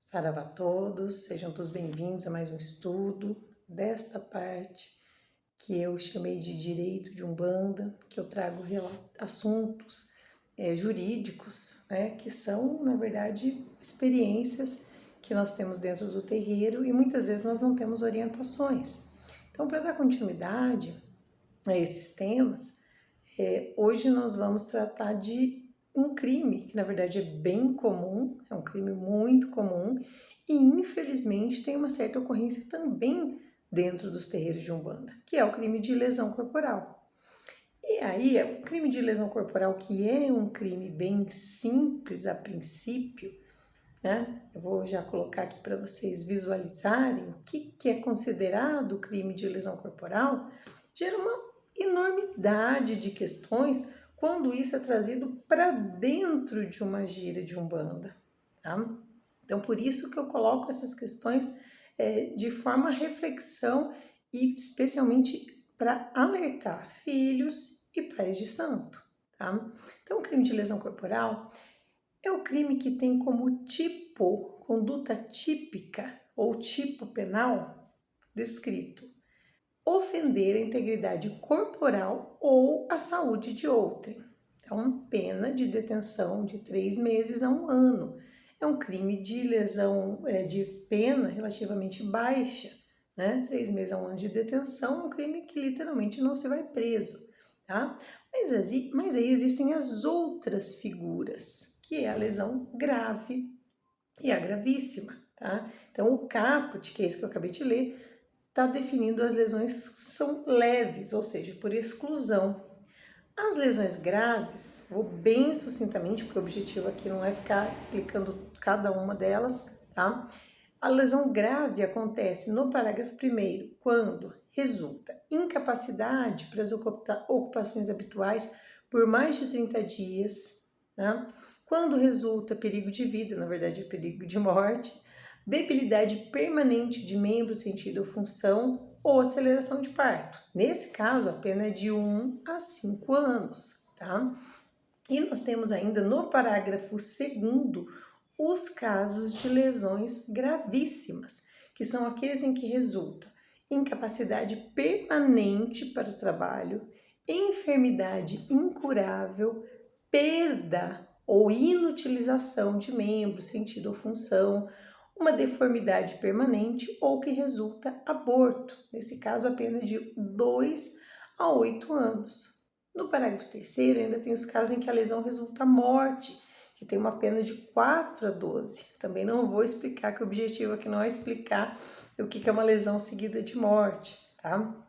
Saravá a todos, sejam todos bem-vindos a mais um estudo desta parte que eu chamei de Direito de Umbanda, que eu trago assuntos jurídicos, né, que são, na verdade, experiências que nós temos dentro do terreiro e muitas vezes nós não temos orientações. Então, para dar continuidade a esses temas, hoje nós vamos tratar de um crime que na verdade é bem comum, é um crime muito comum e infelizmente tem uma certa ocorrência também dentro dos terreiros de Umbanda, que é o crime de lesão corporal. E aí, o crime de lesão corporal, que é um crime bem simples a princípio, né? Eu vou já colocar aqui para vocês visualizarem o que é considerado crime de lesão corporal, gera uma enormidade de questões quando isso é trazido para dentro de uma gira de Umbanda, tá? Então, por isso que eu coloco essas questões de forma a reflexão e especialmente para alertar filhos e pais de santo, tá? Então, o crime de lesão corporal é o crime que tem como tipo, conduta típica ou tipo penal descrito ofender a integridade corporal ou a saúde de outrem. Então, pena de detenção de 3 meses a 1 ano. É um crime de lesão de pena relativamente baixa, né? 3 meses a 1 ano de detenção é um crime que literalmente não se vai preso, tá? Mas aí existem as outras figuras, que é a lesão grave e a gravíssima, tá? Então, o caput, que é esse que eu acabei de ler, está definindo as lesões que são leves, ou seja, por exclusão. As lesões graves, vou bem sucintamente, porque o objetivo aqui não é ficar explicando cada uma delas, tá? A lesão grave acontece no parágrafo 1º, quando resulta incapacidade para as ocupações habituais por mais de 30 dias, tá? Quando resulta perigo de vida, na verdade é perigo de morte, debilidade permanente de membro, sentido ou função ou aceleração de parto. Nesse caso, a pena é de 1 a 5 anos, tá? E nós temos ainda no parágrafo 2º os casos de lesões gravíssimas, que são aqueles em que resulta incapacidade permanente para o trabalho, enfermidade incurável, perda ou inutilização de membro, sentido ou função, uma deformidade permanente ou que resulta aborto. Nesse caso, a pena de 2 a 8 anos. No parágrafo 3º, ainda tem os casos em que a lesão resulta morte, que tem uma pena de 4 a 12. Também não vou explicar, que o objetivo aqui não é explicar o que é uma lesão seguida de morte, tá?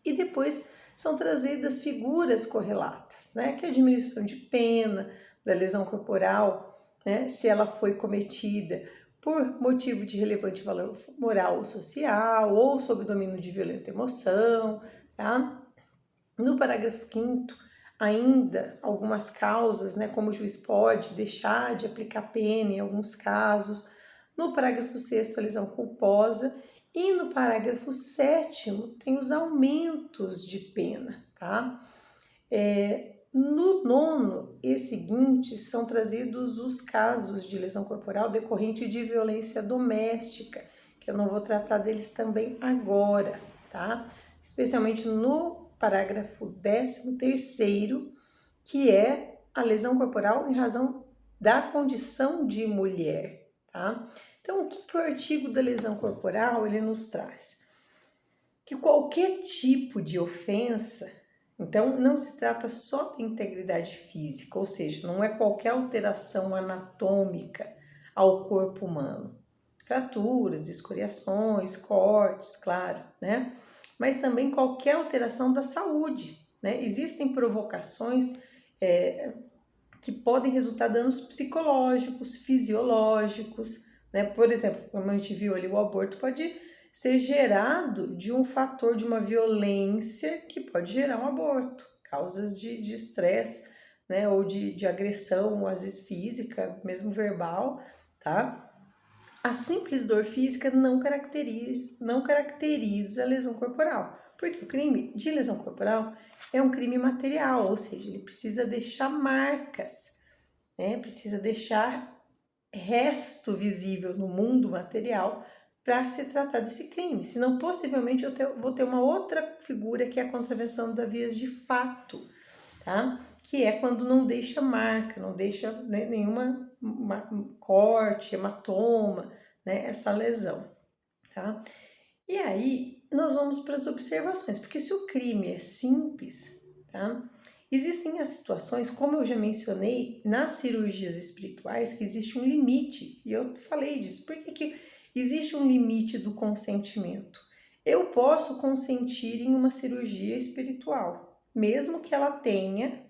E depois são trazidas figuras correlatas, né? Que é a diminuição de pena da lesão corporal, né? Se ela foi cometida por motivo de relevante valor moral ou social, ou sob domínio de violenta emoção, tá? No parágrafo 5º, ainda algumas causas, né, como o juiz pode deixar de aplicar pena em alguns casos. No parágrafo 6º, a lesão culposa. E no parágrafo 7º, tem os aumentos de pena, tá? No 9º e seguintes, são trazidos os casos de lesão corporal decorrente de violência doméstica, que eu não vou tratar deles também agora, tá? Especialmente no parágrafo 13º, que é a lesão corporal em razão da condição de mulher, tá? Então, o que o artigo da lesão corporal ele nos traz? Que qualquer tipo de ofensa, então não se trata só da integridade física, ou seja, não é qualquer alteração anatômica ao corpo humano. Fraturas, escoriações, cortes, claro, né? Mas também qualquer alteração da saúde, né? Existem provocações que podem resultar danos psicológicos, fisiológicos, né? Por exemplo, como a gente viu ali, o aborto pode ser gerado de um fator de uma violência que pode gerar um aborto, causas de estresse, né, ou de agressão, às vezes física, mesmo verbal, tá? A simples dor física não caracteriza lesão corporal, porque o crime de lesão corporal é um crime material, ou seja, ele precisa deixar marcas, né? Precisa deixar resto visível no mundo material para se tratar desse crime. Senão, possivelmente, vou ter uma outra figura que é a contravenção da vias de fato, tá? Que é quando não deixa marca, não deixa, né, nenhuma corte, hematoma, né, essa lesão, tá? E aí nós vamos para as observações, porque se o crime é simples, tá? Existem as situações, como eu já mencionei, nas cirurgias espirituais, que existe um limite, e eu falei disso. Por que existe um limite do consentimento? Eu posso consentir em uma cirurgia espiritual, mesmo que ela tenha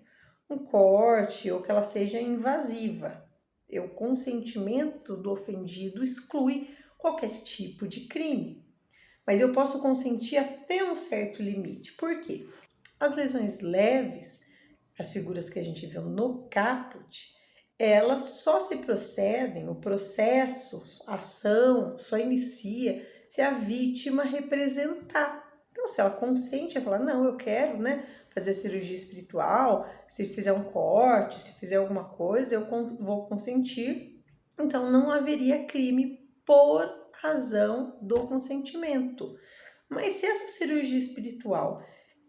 um corte ou que ela seja invasiva. O consentimento do ofendido exclui qualquer tipo de crime. Mas eu posso consentir até um certo limite. Por quê? As lesões leves, as figuras que a gente viu no caput, elas só se procedem, o processo, a ação, só inicia se a vítima representar. Então, se ela consente, ela fala, não, eu quero, né, fazer cirurgia espiritual, se fizer um corte, se fizer alguma coisa, eu vou consentir. Então, não haveria crime por razão do consentimento. Mas se essa cirurgia espiritual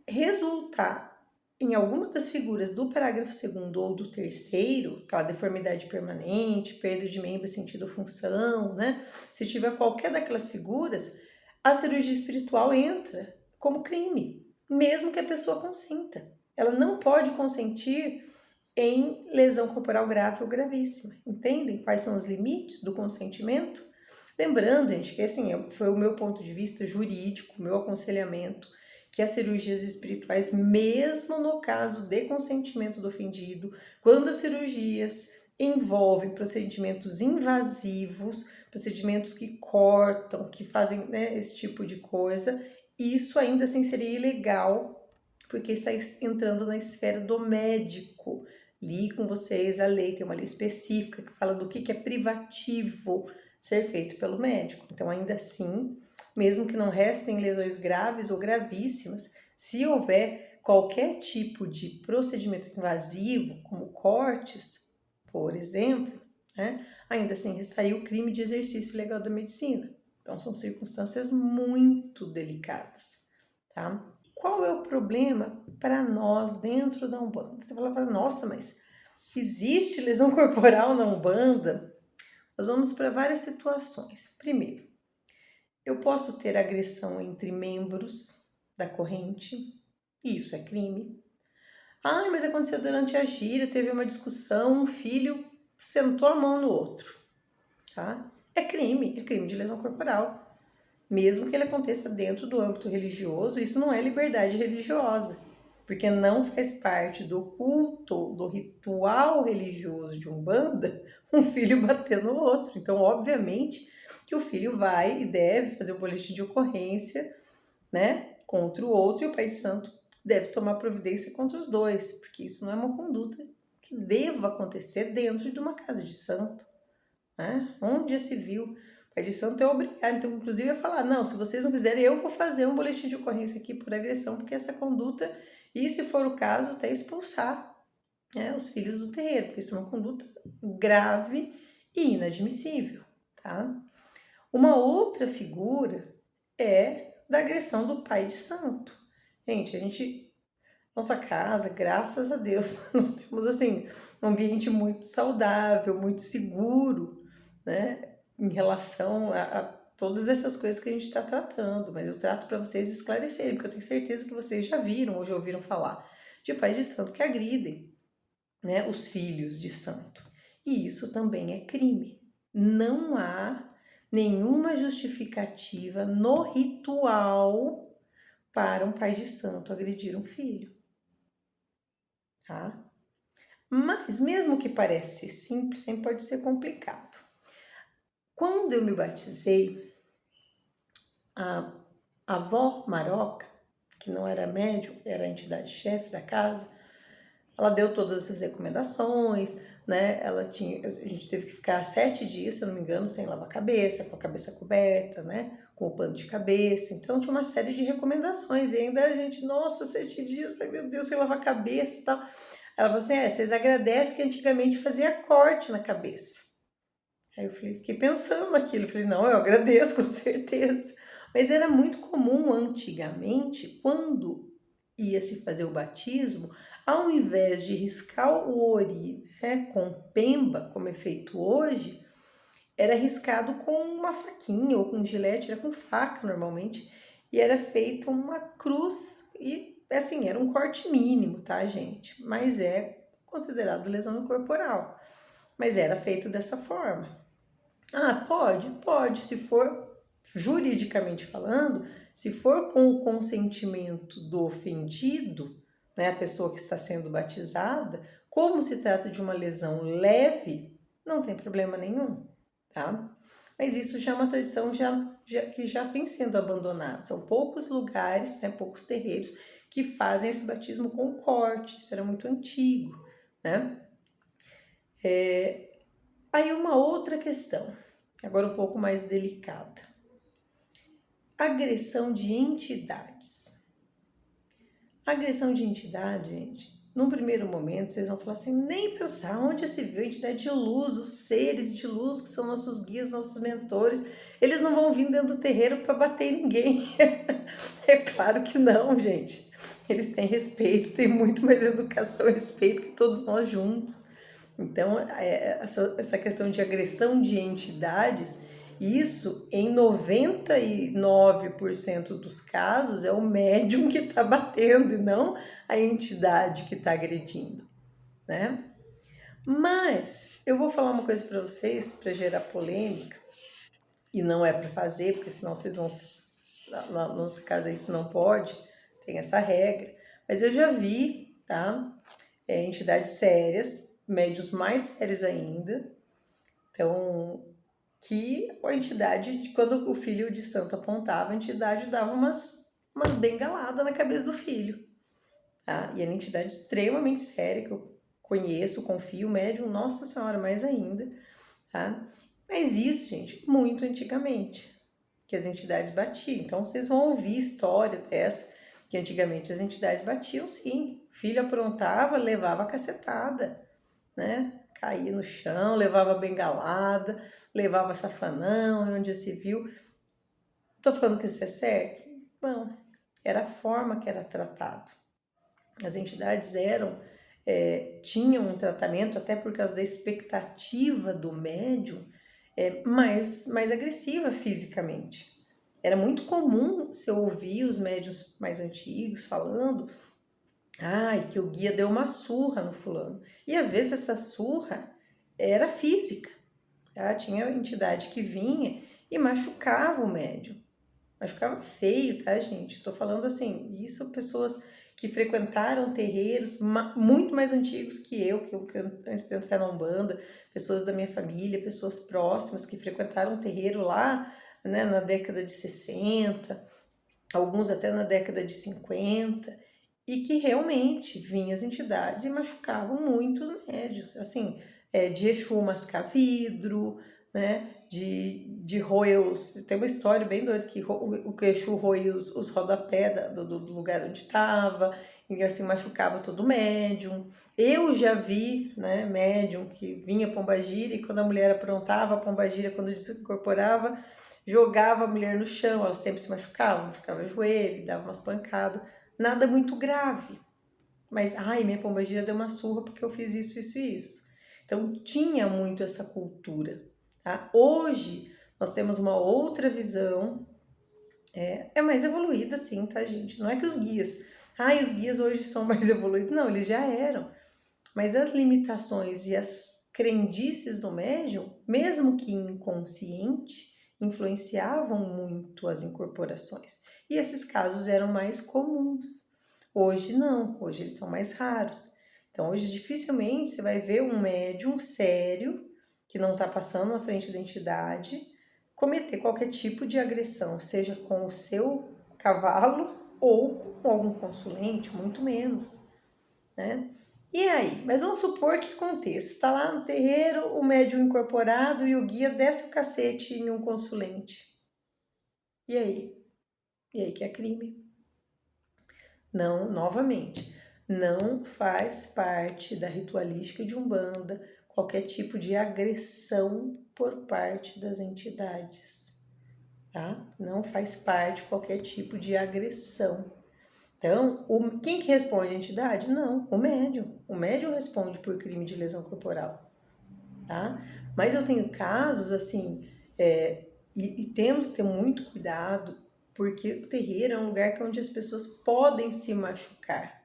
resultar em alguma das figuras do parágrafo 2º ou do 3º, aquela deformidade permanente, perda de membro, sentido, função, né? Se tiver qualquer daquelas figuras, a cirurgia espiritual entra como crime, mesmo que a pessoa consenta. Ela não pode consentir em lesão corporal grave ou gravíssima. Entendem quais são os limites do consentimento? Lembrando, gente, que assim, foi o meu ponto de vista jurídico, meu aconselhamento, que as cirurgias espirituais, mesmo no caso de consentimento do ofendido, quando as cirurgias envolvem procedimentos invasivos, procedimentos que cortam, que fazem, né, esse tipo de coisa, isso ainda assim seria ilegal, porque está entrando na esfera do médico. Li com vocês a lei, tem uma lei específica que fala do que é privativo ser feito pelo médico. Então, ainda assim, mesmo que não restem lesões graves ou gravíssimas, se houver qualquer tipo de procedimento invasivo, como cortes, por exemplo, né, ainda assim restaria o crime de exercício ilegal da medicina. Então, são circunstâncias muito delicadas, tá? Qual é o problema para nós dentro da Umbanda? Você fala, nossa, mas existe lesão corporal na Umbanda? Nós vamos para várias situações. Primeiro, eu posso ter agressão entre membros da corrente, isso é crime. Ah, mas aconteceu durante a gira, teve uma discussão, um filho sentou a mão no outro, tá? É crime de lesão corporal. Mesmo que ele aconteça dentro do âmbito religioso, isso não é liberdade religiosa, porque não faz parte do culto, do ritual religioso de Umbanda, um filho bater no outro. Então, obviamente, que o filho vai e deve fazer o boletim de ocorrência, né, contra o outro, e o pai de santo deve tomar providência contra os dois, porque isso não é uma conduta que deva acontecer dentro de uma casa de santo, né? Onde já se viu? O pai de santo é obrigado, então, inclusive, a falar, não, se vocês não fizerem, eu vou fazer um boletim de ocorrência aqui por agressão, porque essa conduta, e se for o caso, até expulsar, né, os filhos do terreiro, porque isso é uma conduta grave e inadmissível, tá? Uma outra figura é da agressão do pai de santo. Gente, nossa casa, graças a Deus, nós temos, assim, um ambiente muito saudável, muito seguro, né, em relação a todas essas coisas que a gente está tratando, mas eu trato para vocês esclarecerem, porque eu tenho certeza que vocês já viram ou já ouviram falar de pais de santo que agridem, né, os filhos de santo. E isso também é crime. Não há nenhuma justificativa no ritual para um pai de santo agredir um filho, tá? Mas mesmo que pareça ser simples, sempre pode ser complicado. Quando eu me batizei, a avó Maroca, que não era médium, era a entidade chefe da casa, ela deu todas as recomendações, né? A gente teve que ficar 7 dias, se eu não me engano, sem lavar a cabeça, com a cabeça coberta, né? Com o pano de cabeça. Então tinha uma série de recomendações. E ainda a gente, nossa, 7 dias, ai meu Deus, sem lavar a cabeça e tal. Ela falou assim: vocês agradecem que antigamente fazia corte na cabeça. Aí eu fiquei pensando naquilo. Eu falei: não, eu agradeço, com certeza. Mas era muito comum antigamente, quando ia se fazer o batismo, ao invés de riscar o ori, né, com pemba, como é feito hoje, era riscado com uma faquinha ou com gilete, era com faca normalmente, e era feito uma cruz, e assim, era um corte mínimo, tá, gente? Mas é considerado lesão corporal. Mas era feito dessa forma. Ah, pode, se for juridicamente falando, se for com o consentimento do ofendido, né, a pessoa que está sendo batizada, como se trata de uma lesão leve, não tem problema nenhum, tá? Mas isso já é uma tradição que já vem sendo abandonada. São poucos lugares, né, poucos terreiros que fazem esse batismo com corte, isso era muito antigo, né? Aí uma outra questão, agora um pouco mais delicada. Agressão de entidades. Agressão de entidade, gente, num primeiro momento vocês vão falar assim, nem pensar onde se viu a entidade de luz, os seres de luz que são nossos guias, nossos mentores, eles não vão vir dentro do terreiro para bater em ninguém. É claro que não, gente. Eles têm respeito, têm muito mais educação e respeito que todos nós juntos. Então, essa questão de agressão de entidades, isso em 99% dos casos é o médium que está batendo e não a entidade que está agredindo, né? Mas eu vou falar uma coisa para vocês, para gerar polêmica, e não é para fazer, porque senão vocês vão, na nossa casa isso não pode, tem essa regra, mas eu já vi, tá? Entidades sérias, médios mais sérios ainda, então, que a entidade, quando o filho de santo apontava, a entidade dava umas bengaladas na cabeça do filho, tá? E era uma entidade extremamente séria, que eu conheço, confio, médium, nossa senhora, mais ainda, tá? Mas isso, gente, muito antigamente, que as entidades batiam. Então, vocês vão ouvir história dessa, que antigamente as entidades batiam, sim. O filho aprontava, levava a cacetada, né? Caía no chão, levava bengalada, levava safanão, onde já se viu. Tô falando que isso é certo? Não, era a forma que era tratado. As entidades tinham um tratamento, até por causa da expectativa do médium, mais agressiva fisicamente. Era muito comum se ouvir os médiuns mais antigos falando que o guia deu uma surra no fulano. E às vezes essa surra era física, tá? Tinha entidade que vinha e machucava o médium. Machucava feio, tá, gente? Tô falando assim, isso pessoas que frequentaram terreiros muito mais antigos que eu antes de entrar na Umbanda, pessoas da minha família, pessoas próximas que frequentaram um terreiro lá, né, na década de 60, alguns até na década de 50, e que realmente vinham as entidades e machucavam muito os médios, assim, de Exu mascar vidro, né, de roer tem uma história bem doida que o Exu roia os rodapés do lugar onde estava, e assim machucava todo o médium. Eu já vi, né, médium que vinha pombagira e quando a mulher aprontava, a pombagira quando desincorporava, jogava a mulher no chão, ela sempre se machucava o joelho, dava umas pancadas, nada muito grave. Mas, minha pombagira deu uma surra porque eu fiz isso, isso e isso. Então, tinha muito essa cultura, tá? Hoje, nós temos uma outra visão, é mais evoluída sim, tá, gente? Não é que os guias, os guias hoje são mais evoluídos. Não, eles já eram. Mas as limitações e as crendices do médium, mesmo que inconsciente, influenciavam muito as incorporações. E esses casos eram mais comuns. Hoje não, hoje eles são mais raros. Então hoje dificilmente você vai ver um médium sério, que não está passando na frente da entidade, cometer qualquer tipo de agressão, seja com o seu cavalo, ou com algum consulente, muito menos, né? E aí? Mas vamos supor que aconteça. Está lá no terreiro, o médium incorporado e o guia desce o cacete em um consulente. E aí? E aí que é crime? Não, novamente, não faz parte da ritualística de Umbanda qualquer tipo de agressão por parte das entidades, tá? Não faz parte qualquer tipo de agressão. Então, quem que responde a entidade? Não, o médium. O médium responde por crime de lesão corporal, tá? Mas eu tenho casos assim, e temos que ter muito cuidado, porque o terreiro é um lugar onde as pessoas podem se machucar.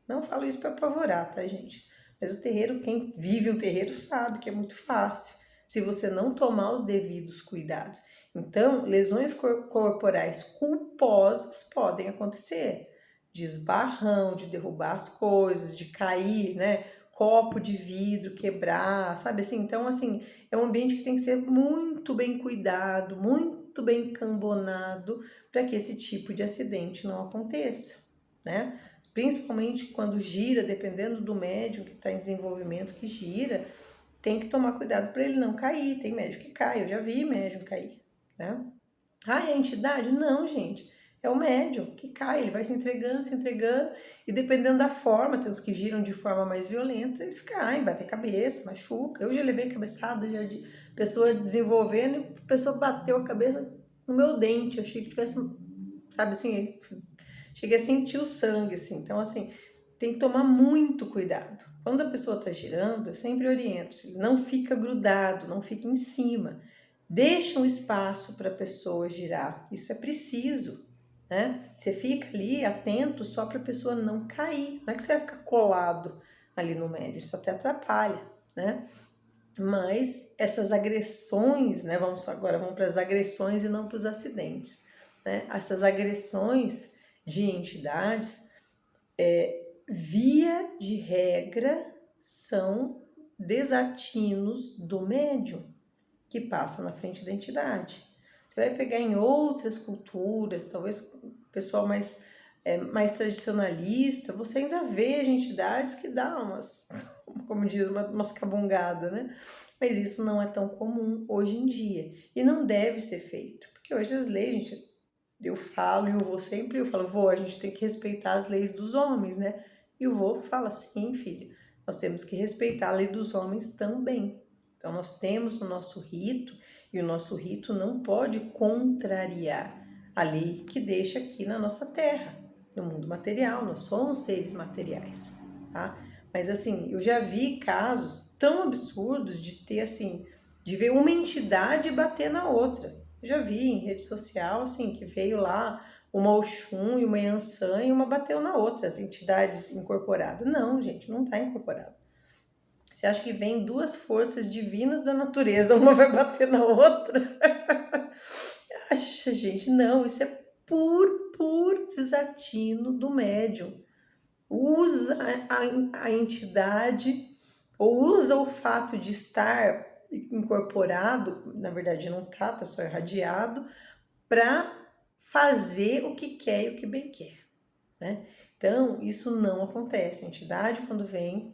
Não falo isso para apavorar, tá, gente? Mas o terreiro, quem vive um terreiro sabe que é muito fácil, se você não tomar os devidos cuidados. Então, lesões corporais culposas podem acontecer. De esbarrão, de derrubar as coisas, de cair, né? Copo de vidro, quebrar, sabe assim? Então, assim, é um ambiente que tem que ser muito bem cuidado, muito bem cambonado, para que esse tipo de acidente não aconteça, né? Principalmente quando gira, dependendo do médium que está em desenvolvimento que gira, tem que tomar cuidado para ele não cair. Tem médium que cai, eu já vi médium cair, né? Ah, é a entidade? Não, gente. É o médium que cai, ele vai se entregando, e dependendo da forma, tem os que giram de forma mais violenta, eles caem, batem a cabeça, machuca. Eu já levei cabeçada já de pessoa desenvolvendo e a pessoa bateu a cabeça no meu dente. Eu achei que tivesse, sabe assim, cheguei a sentir o sangue, assim. Então, assim, tem que tomar muito cuidado. Quando a pessoa está girando, eu sempre oriento, não fica grudado, não fica em cima. Deixa um espaço para a pessoa girar. Isso é preciso, né? Você fica ali atento só para a pessoa não cair. Não é que você vai ficar colado ali no médio, isso até atrapalha, né? Mas essas agressões, né? Vamos para as agressões e não para os acidentes, né? Essas agressões de entidades, via de regra, são desatinos do médium que passa na frente da entidade. Você vai pegar em outras culturas, talvez o pessoal mais tradicionalista, você ainda vê entidades que dão umas, como diz, umas cabungadas, né? Mas isso não é tão comum hoje em dia e não deve ser feito, porque hoje as leis, gente, eu falo e o vô sempre, eu falo, vô, a gente tem que respeitar as leis dos homens, né? E o vô fala, sim, filho, nós temos que respeitar a lei dos homens também. Então, nós temos o nosso rito, e o nosso rito não pode contrariar a lei que deixa aqui na nossa terra, no mundo material. Nós somos seres materiais, tá? Mas, assim, eu já vi casos tão absurdos de ter, assim, de ver uma entidade bater na outra. Eu já vi em rede social, assim, que veio lá uma Oxum e uma Yansan e uma bateu na outra, as entidades incorporadas. Não, gente, não está incorporado. Você acha que vem duas forças divinas da natureza, uma vai bater na outra? Acha, gente, não, isso é puro desatino do médium. Usa a entidade, ou usa o fato de estar incorporado, na verdade não tá só irradiado, para fazer o que quer e o que bem quer, né? Então, isso não acontece. A entidade, quando vem,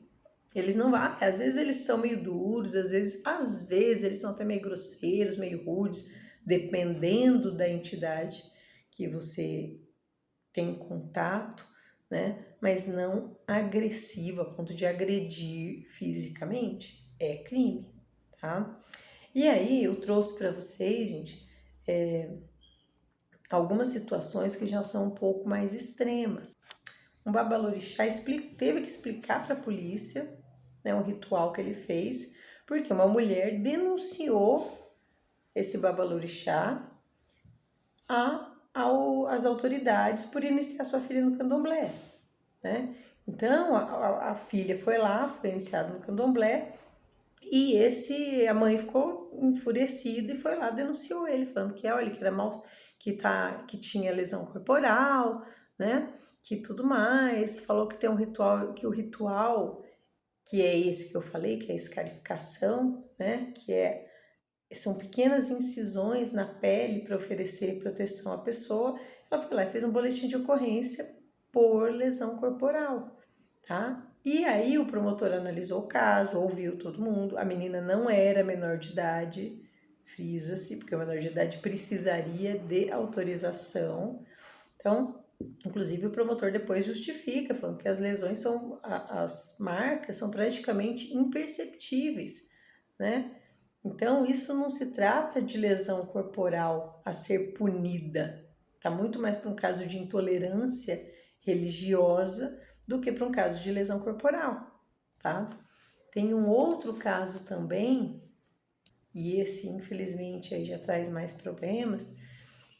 eles não vão, às vezes eles são meio duros, às vezes eles são até meio grosseiros, meio rudes, dependendo da entidade que você tem contato, né? Mas não agressivo, a ponto de agredir fisicamente, é crime, tá? E aí eu trouxe para vocês, gente, algumas situações que já são um pouco mais extremas. Um babalorixá teve que explicar para a polícia, né, um ritual que ele fez, porque uma mulher denunciou esse babalorixá às autoridades por iniciar sua filha no candomblé, né? Então a filha foi lá, foi iniciada no candomblé, e a mãe ficou enfurecida e foi lá, denunciou ele, falando que olha, que era mal, que tinha lesão corporal, né? Que tudo mais, falou que tem um ritual, que o ritual, que é esse que eu falei, que é a escarificação, né? São pequenas incisões na pele para oferecer proteção à pessoa. ela foi lá e fez um boletim de ocorrência por lesão corporal, tá? E aí o promotor analisou o caso, ouviu todo mundo, a menina não era menor de idade, frisa-se, porque o menor de idade precisaria de autorização. Então, inclusive o promotor depois justifica, falando que as lesões são, as marcas são praticamente imperceptíveis, né? Então, isso não se trata de lesão corporal a ser punida, tá muito mais para um caso de intolerância religiosa do que para um caso de lesão corporal, tá? Tem um outro caso também, e esse infelizmente aí já traz mais problemas,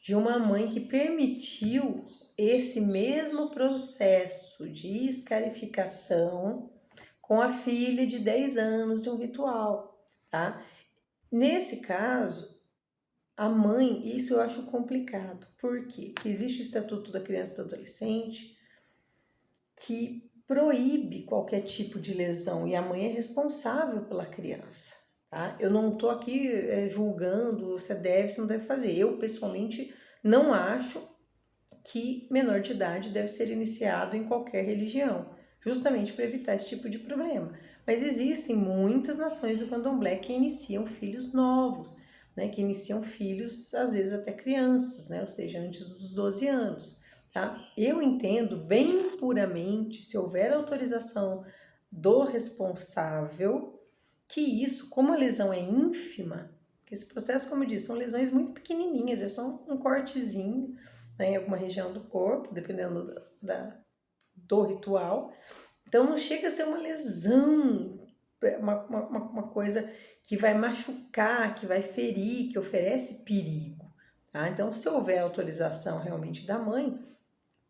de uma mãe que permitiu esse mesmo processo de escarificação com a filha de 10 anos de um ritual, tá? Nesse caso, a mãe, isso eu acho complicado. Por quê? Porque existe o Estatuto da Criança e do Adolescente que proíbe qualquer tipo de lesão e a mãe é responsável pela criança, tá? Eu não estou aqui julgando se deve, se não deve fazer. Eu, pessoalmente, não acho que menor de idade deve ser iniciado em qualquer religião, justamente para evitar esse tipo de problema. Mas existem muitas nações do candomblé que iniciam filhos novos, né, que iniciam filhos, às vezes até crianças, né, ou seja, antes dos 12 anos. Tá? Eu entendo bem puramente, se houver autorização do responsável, que isso, como a lesão é ínfima, que esse processo, como eu disse, são lesões muito pequenininhas, é só um cortezinho, né, em alguma região do corpo, dependendo do ritual. Então, não chega a ser uma lesão, uma coisa que vai machucar, que vai ferir, que oferece perigo. Tá? Então, se houver autorização realmente da mãe,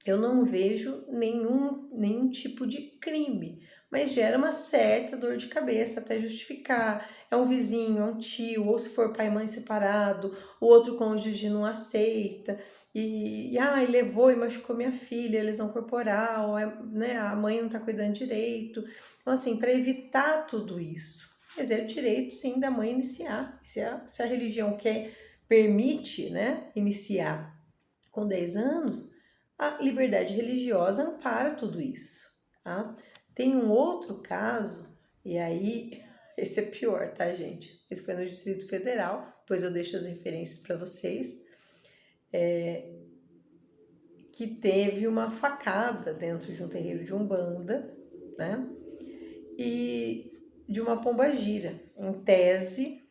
eu não vejo nenhum tipo de crime, mas gera uma certa dor de cabeça até justificar. É um vizinho, é um tio, ou se for pai e mãe separado, o outro cônjuge não aceita, e levou e machucou minha filha, lesão corporal, né, a mãe não tá cuidando direito. Então, assim, para evitar tudo isso, mas é o direito, sim, da mãe iniciar. Se a religião permite, né, iniciar com 10 anos, a liberdade religiosa ampara tudo isso, tá? Tem um outro caso, e aí, esse é pior, tá, gente? Esse foi no Distrito Federal, depois eu deixo as referências para vocês, que teve uma facada dentro de um terreiro de Umbanda, né? E de uma pombagira. Em tese,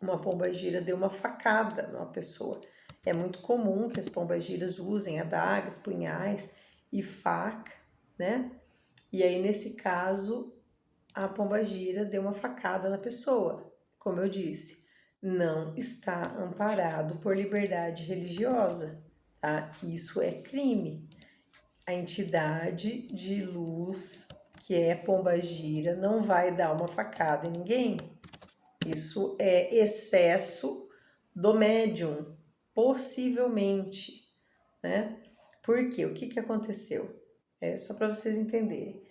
uma pombagira deu uma facada numa pessoa. É muito comum que as pombagiras usem adagas, punhais e faca, né? E aí, nesse caso, a pombagira deu uma facada na pessoa. Como eu disse, não está amparado por liberdade religiosa, tá? Isso é crime. A entidade de luz, que é pombagira, não vai dar uma facada em ninguém. Isso é excesso do médium, possivelmente, né? Por quê? O que aconteceu? Só para vocês entenderem.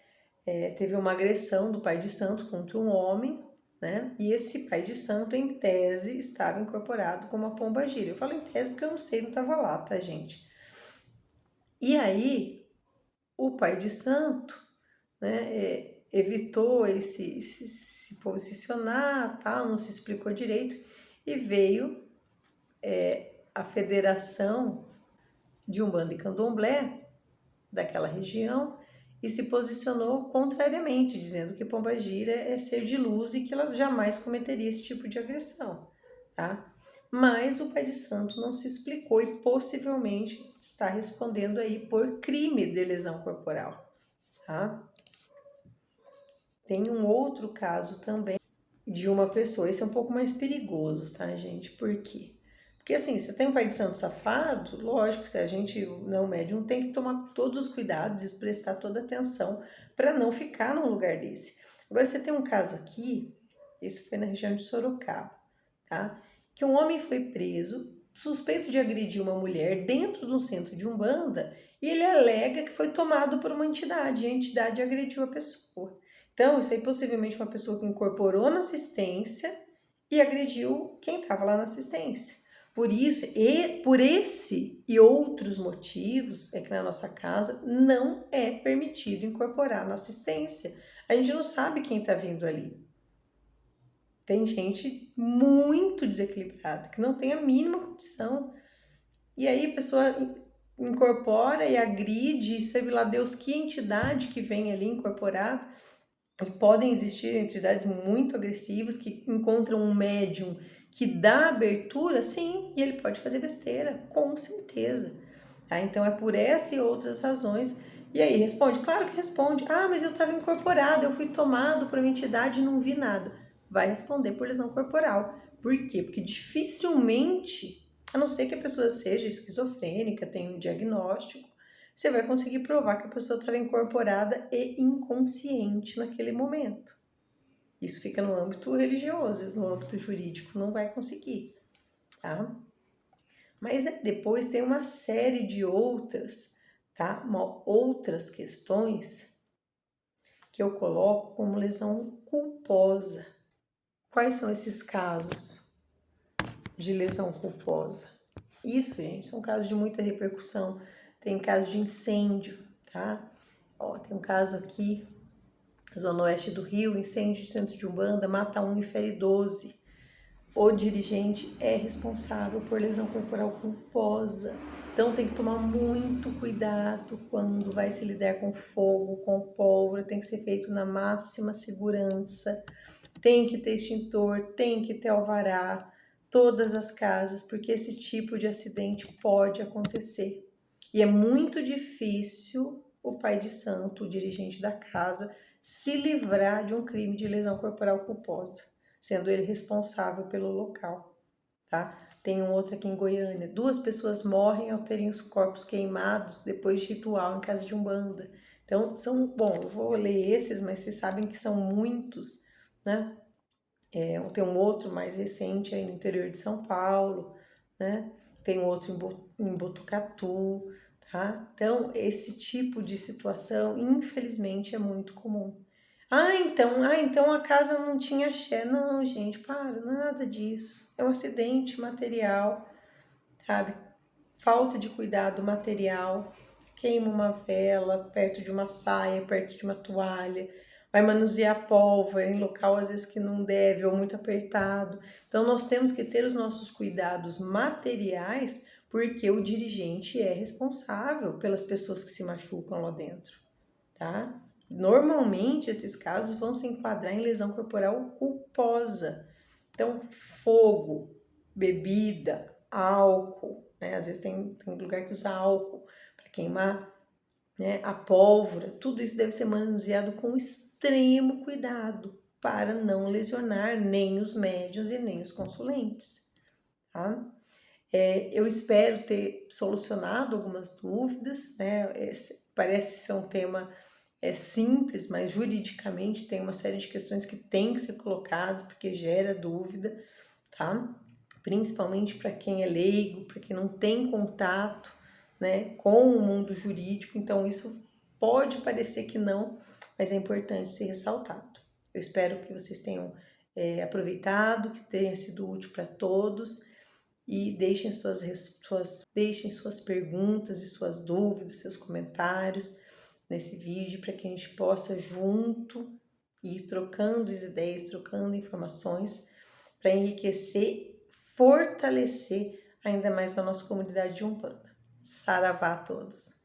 Teve uma agressão do pai de santo contra um homem, né? E esse pai de santo, em tese, estava incorporado como uma pombagira. Eu falo em tese porque eu não sei, não estava lá, tá, gente? E aí, o pai de santo, né, evitou se posicionar, tal, não se explicou direito, e veio a Federação de Umbanda e Candomblé daquela região e se posicionou contrariamente, dizendo que pombagira é ser de luz e que ela jamais cometeria esse tipo de agressão, tá? Mas o pai de santo não se explicou e possivelmente está respondendo aí por crime de lesão corporal, tá? Tem um outro caso também de uma pessoa, esse é um pouco mais perigoso, tá, gente? Por quê? Porque assim, você tem um pai de santo safado, lógico, se a gente não médium tem que tomar todos os cuidados e prestar toda a atenção para não ficar num lugar desse. Agora, você tem um caso aqui, esse foi na região de Sorocaba, tá? Que um homem foi preso, suspeito de agredir uma mulher dentro de um centro de Umbanda, e ele alega que foi tomado por uma entidade, e a entidade agrediu a pessoa. Então, isso aí possivelmente uma pessoa que incorporou na assistência e agrediu quem estava lá na assistência. Por isso, e por esse e outros motivos, é que na nossa casa não é permitido incorporar na assistência. A gente não sabe quem está vindo ali. Tem gente muito desequilibrada, que não tem a mínima condição. E aí a pessoa incorpora e agride, sabe lá Deus que entidade que vem ali incorporada. E podem existir entidades muito agressivas que encontram um médium que dá abertura, sim, e ele pode fazer besteira, com certeza. Tá? Então é por essa e outras razões. E aí responde? Claro que responde. Ah, mas eu estava incorporado, eu fui tomado por uma entidade e não vi nada. Vai responder por lesão corporal. Por quê? Porque dificilmente, a não ser que a pessoa seja esquizofrênica, tenha um diagnóstico, você vai conseguir provar que a pessoa estava incorporada e inconsciente naquele momento. Isso fica no âmbito religioso, no âmbito jurídico não vai conseguir, tá? Mas depois tem uma série de outras, tá? Outras questões que eu coloco como lesão culposa. Quais são esses casos de lesão culposa? Isso, gente, são casos de muita repercussão. Tem caso de incêndio, tá? Ó, tem um caso aqui, Zona Oeste do Rio, incêndio de centro de Umbanda, mata 1 e fere 12. O dirigente é responsável por lesão corporal culposa. Então tem que tomar muito cuidado quando vai se lidar com fogo, com pólvora, tem que ser feito na máxima segurança. Tem que ter extintor, tem que ter alvará, todas as casas, porque esse tipo de acidente pode acontecer. E é muito difícil o pai de santo, o dirigente da casa, se livrar de um crime de lesão corporal culposa, sendo ele responsável pelo local, tá? Tem um outro aqui em Goiânia. 2 pessoas morrem ao terem os corpos queimados depois de ritual em casa de Umbanda. Então, eu vou ler esses, mas vocês sabem que são muitos, né? Tem um outro mais recente aí no interior de São Paulo, né? Tem outro em Botucatu, tá? Então, esse tipo de situação, infelizmente, é muito comum. Então a casa não tinha axé. Não, gente, para, nada disso. É um acidente material, sabe? Falta de cuidado material. Queima uma vela perto de uma saia, perto de uma toalha. Vai manusear pólvora em local às vezes que não deve ou muito apertado. Então nós temos que ter os nossos cuidados materiais porque o dirigente é responsável pelas pessoas que se machucam lá dentro, tá? Normalmente esses casos vão se enquadrar em lesão corporal culposa. Então, fogo, bebida, álcool, né? Às vezes tem lugar que usa álcool para queimar, né? A pólvora, tudo isso deve ser manuseado com extremo cuidado para não lesionar nem os médiuns e nem os consulentes, tá? Eu espero ter solucionado algumas dúvidas, né? Parece ser um tema simples, mas juridicamente tem uma série de questões que tem que ser colocadas porque gera dúvida, tá? Principalmente para quem é leigo, para quem não tem contato, né, com o mundo jurídico. Então isso pode parecer que não, mas é importante ser ressaltado. Eu espero que vocês tenham aproveitado, que tenha sido útil para todos e deixem deixem suas perguntas e suas dúvidas, seus comentários nesse vídeo para que a gente possa junto ir trocando as ideias, trocando informações para enriquecer, fortalecer ainda mais a nossa comunidade de Umbanda. Saravá a todos!